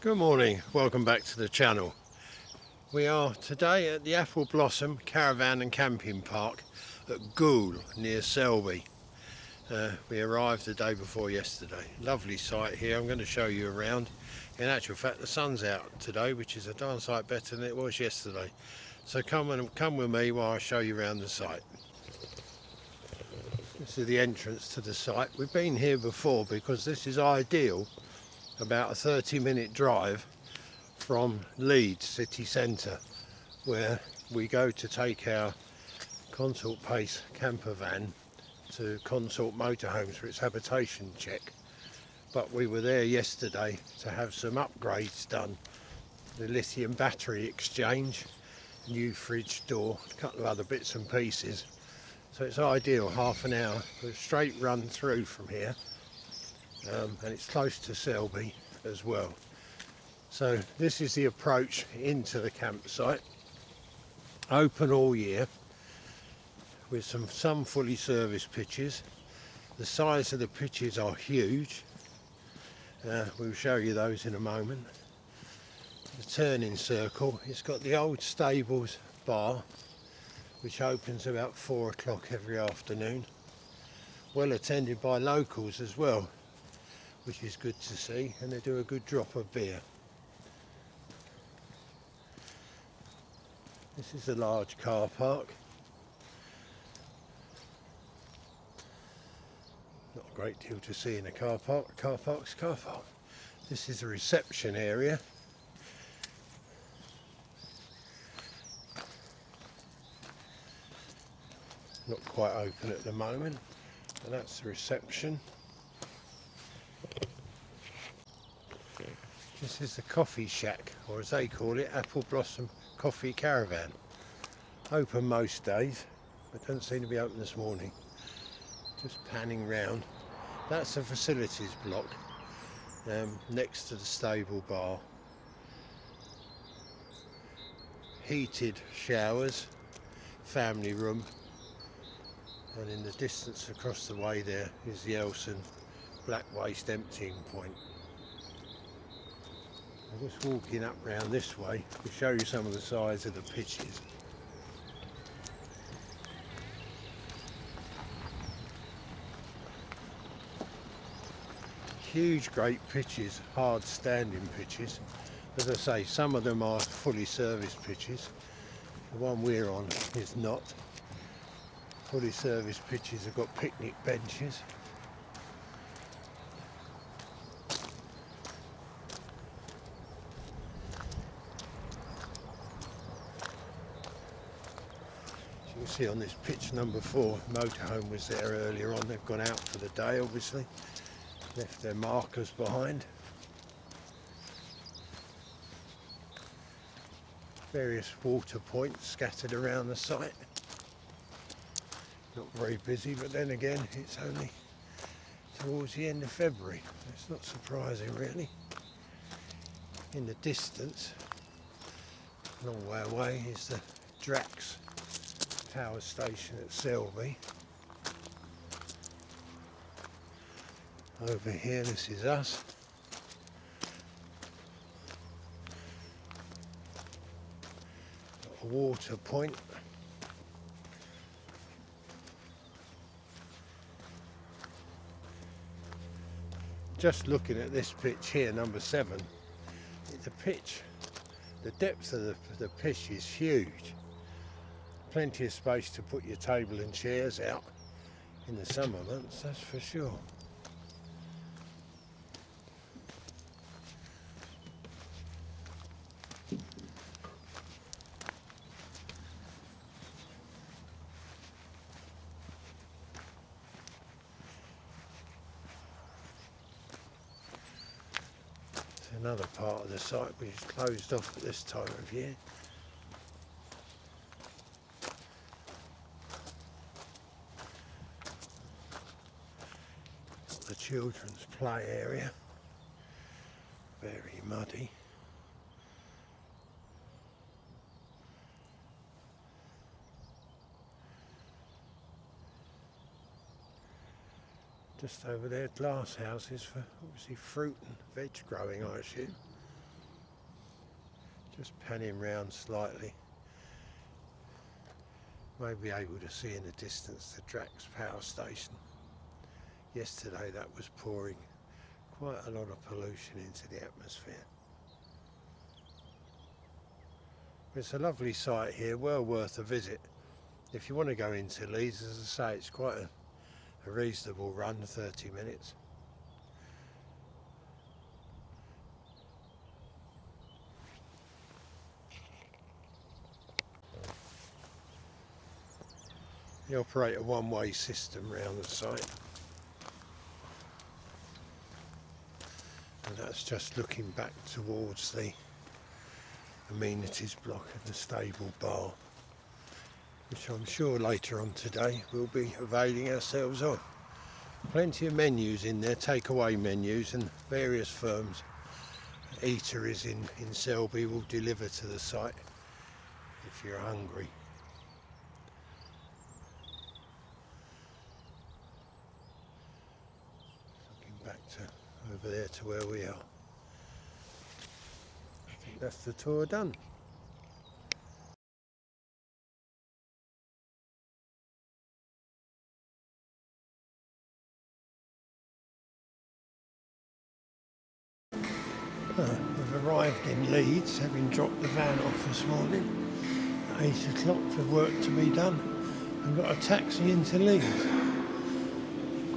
Good morning, welcome back to the channel. We are today at the Blossom Caravan and Camping Park at Goole near Selby. We arrived the day before yesterday. Lovely site here, I'm going to show you around. In actual fact the sun's out today, which is a darn sight better than it was yesterday. So come with me while I show you around the site. This is the entrance to the site. We've been here before because this is ideal. About a 30-minute drive from Leeds city centre, where we go to take our Consort Pace camper van to Consort Motorhomes for its habitation check. But we were there yesterday to have some upgrades done. The lithium battery exchange, new fridge door, a couple of other bits and pieces. So it's ideal, half an hour, a straight run through from here. And it's close to Selby as well. So this is the approach into the campsite. Open all year with some fully serviced pitches. The size of the pitches are huge. We'll show you those in a moment. The turning circle, it's got the old stables bar which opens about 4 o'clock every afternoon. Well attended by locals as well, which is good to see, and they do a good drop of beer. This is a large car park. Not a great deal to see in a car park. Car park's car park. This is the reception area. Not quite open at the moment, but that's the reception. This is the coffee shack, or as they call it, Blossom Coffee Caravan. Open most days, but don't seem to be open this morning. Just panning round. That's the facilities block, next to the stable bar. Heated showers, family room, and in the distance across the way there is the Elson black waste emptying point. I'm just walking up round this way to show you some of the size of the pitches. Huge great pitches, hard standing pitches. As I say, some of them are fully serviced pitches. The one we're on is not. Fully serviced pitches have got picnic benches. You can see on this pitch number 4, motorhome was there earlier on. They've gone out for the day, obviously. Left their markers behind. Various water points scattered around the site. Not very busy, but then again, it's only towards the end of February. It's not surprising, really. In the distance, a long way away, is the Drax power station at Selby. Over here, this is us. Got a water point. Just looking at this pitch here, number 7, the depth of the pitch is huge. Plenty of space to put your table and chairs out in the summer months, that's for sure. It's another part of the site which is closed off at this time of year. The children's play area, very muddy. Just over there, glass houses for obviously fruit and veg growing, I assume. Just panning round slightly. May be able to see in the distance the Drax power station. Yesterday that was pouring quite a lot of pollution into the atmosphere. It's a lovely site here, well worth a visit. If you want to go into Leeds, as I say, it's quite a reasonable run, 30 minutes. They operate a one-way system round the site. And that's just looking back towards the amenities block and the stable bar, which I'm sure later on today we'll be availing ourselves of. Plenty of menus in there, takeaway menus, and various firms. Eateries in Selby will deliver to the site if you're hungry. Looking back to over there to where we are. I think that's the tour done. We've arrived in Leeds, having dropped the van off this morning at 8 o'clock for work to be done, and got a taxi into Leeds.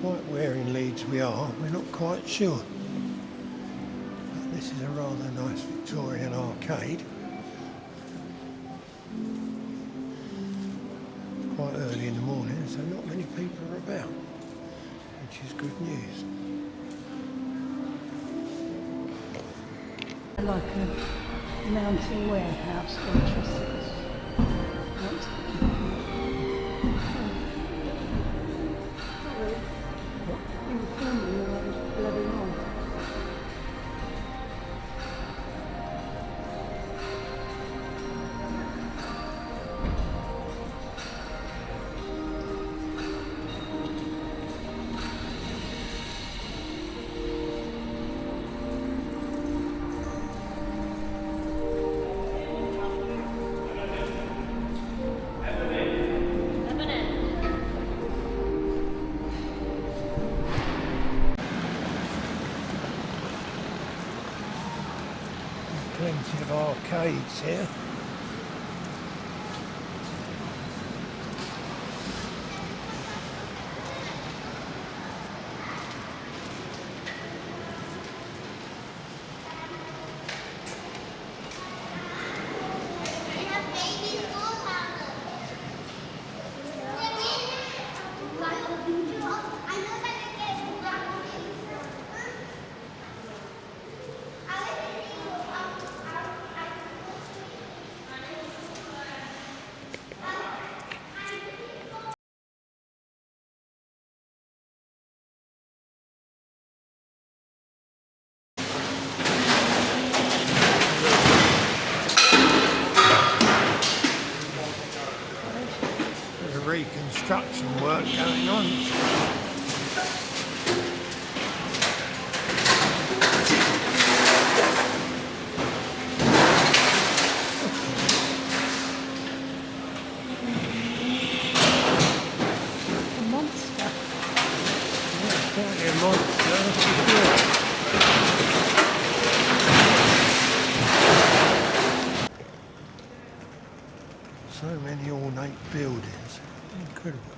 Quite where in Leeds we are, we're not quite sure. But this is a rather nice Victorian arcade. Quite early in the morning, so not many people are about, which is good news. Like a mountain warehouse for tricycles. You were filming when I was bloody on. Plenty of arcades here. Reconstruction work going on. A monster. Yeah, quite a monster. So many ornate buildings. Incredible.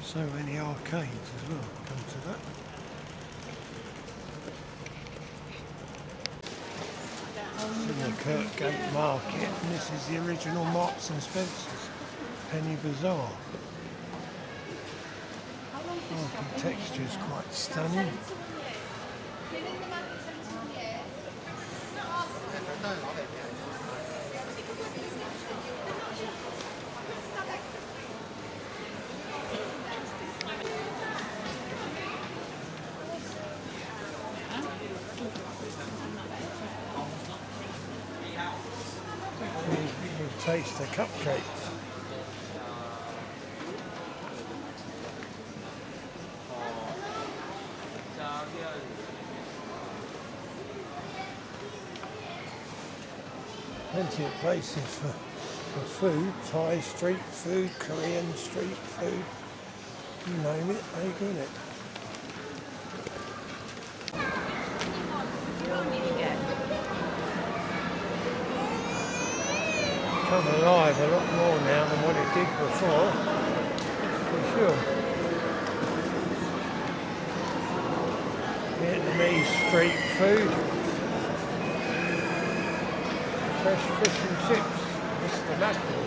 So many arcades as well. Come to that. In the Kirkgate Market, and this is the original Marks and Spencer's Penny Bazaar. Architecture is quite stunning. We'll taste the cupcakes. Plenty of places for food, Thai street food, Korean street food, you name it, they got it. Come alive a lot more now than what it did before, for sure. Vietnamese street food, fresh fish and chips, Mr. Mackerel.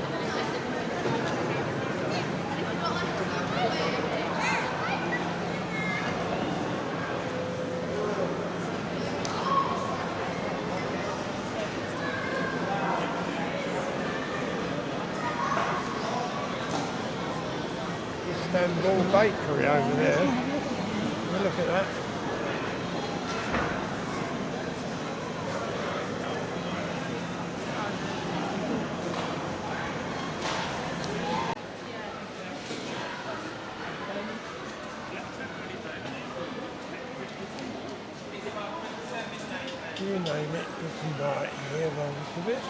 Istanbul Bakery over there. Look at that. You name it, you can buy it here by the look of it.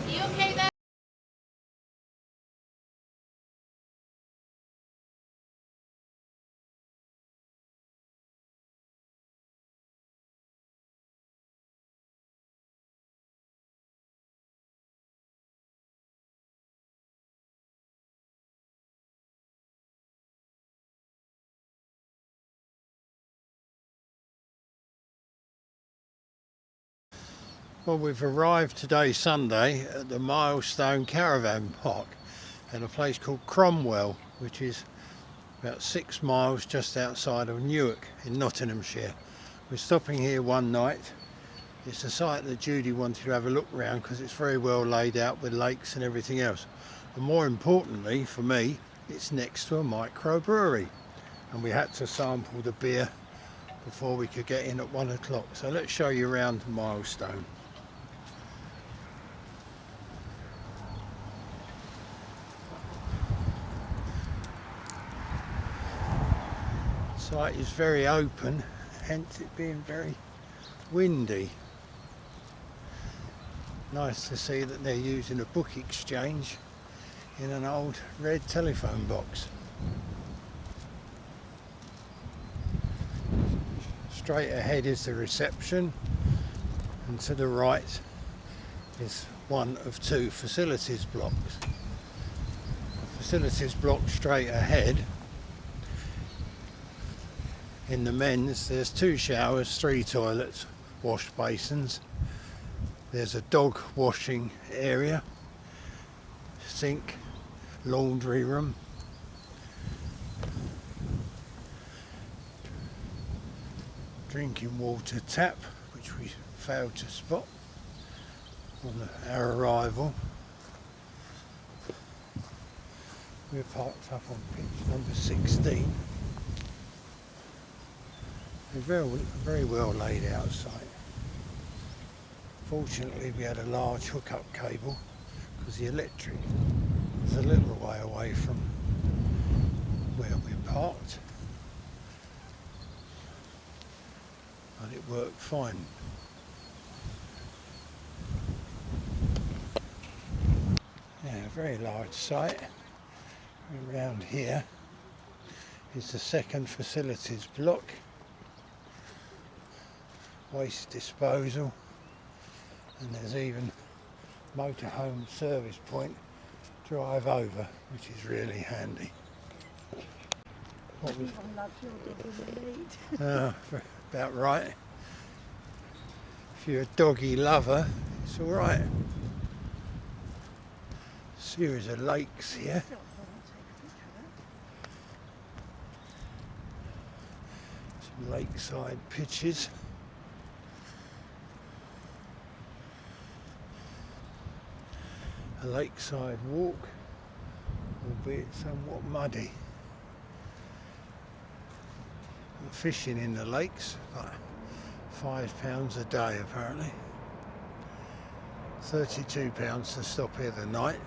You okay there? Well, we've arrived today, Sunday, at the Milestone Caravan Park at a place called Cromwell, which is about 6 miles just outside of Newark in Nottinghamshire. We're stopping here one night. It's a site that Judy wanted to have a look around because it's very well laid out with lakes and everything else. And more importantly for me, it's next to a microbrewery. And we had to sample the beer before we could get in at 1 o'clock. So let's show you around Milestone. Site is very open, hence it being very windy. Nice to see that they're using a book exchange in an old red telephone box. Straight ahead is the reception, and to the right is one of 2 facilities blocks. Facilities block straight ahead. In the men's, there's 2 showers, 3 toilets, wash basins. There's a dog washing area, sink, laundry room. Drinking water tap, which we failed to spot on our arrival. We're parked up on pitch number 16. A very well laid out site. Fortunately we had a large hookup cable because the electric is a little way away from where we're parked, but it worked fine. Yeah, a very large site. Around here is the second facilities block. Waste disposal, and there's even motorhome service point drive over, which is really handy. What was Everyone loves your dog in the lead. about right. If you're a doggy lover, it's all right. Series of lakes here. Stop, I want to take a picture of that. Some lakeside pitches. A lakeside walk, albeit somewhat muddy. Fishing in the lakes, like £5 a day apparently. £32 to stop here the night.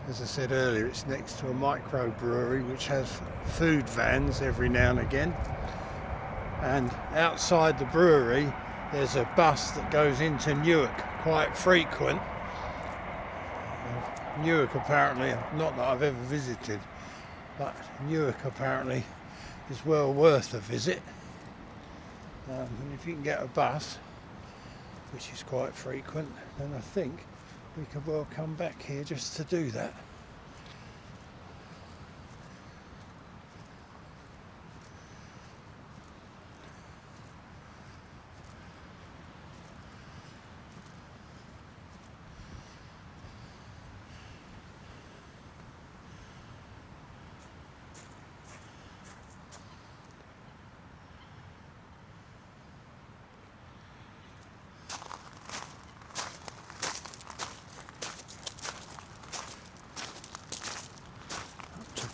As I said earlier, it's next to a microbrewery which has food vans every now and again. And outside the brewery there's a bus that goes into Newark, quite frequent. Newark apparently, not that I've ever visited, but Newark apparently is well worth a visit. And if you can get a bus, which is quite frequent, then I think we could well come back here just to do that.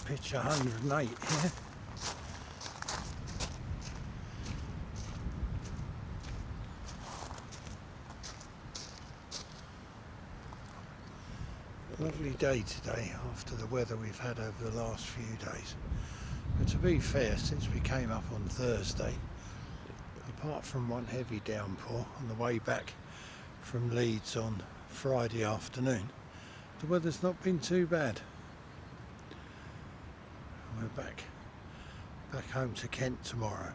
Pitch 108 here. Lovely day today after the weather we've had over the last few days. But to be fair, since we came up on Thursday, apart from one heavy downpour on the way back from Leeds on Friday afternoon, the weather's not been too bad. We're back home to Kent tomorrow.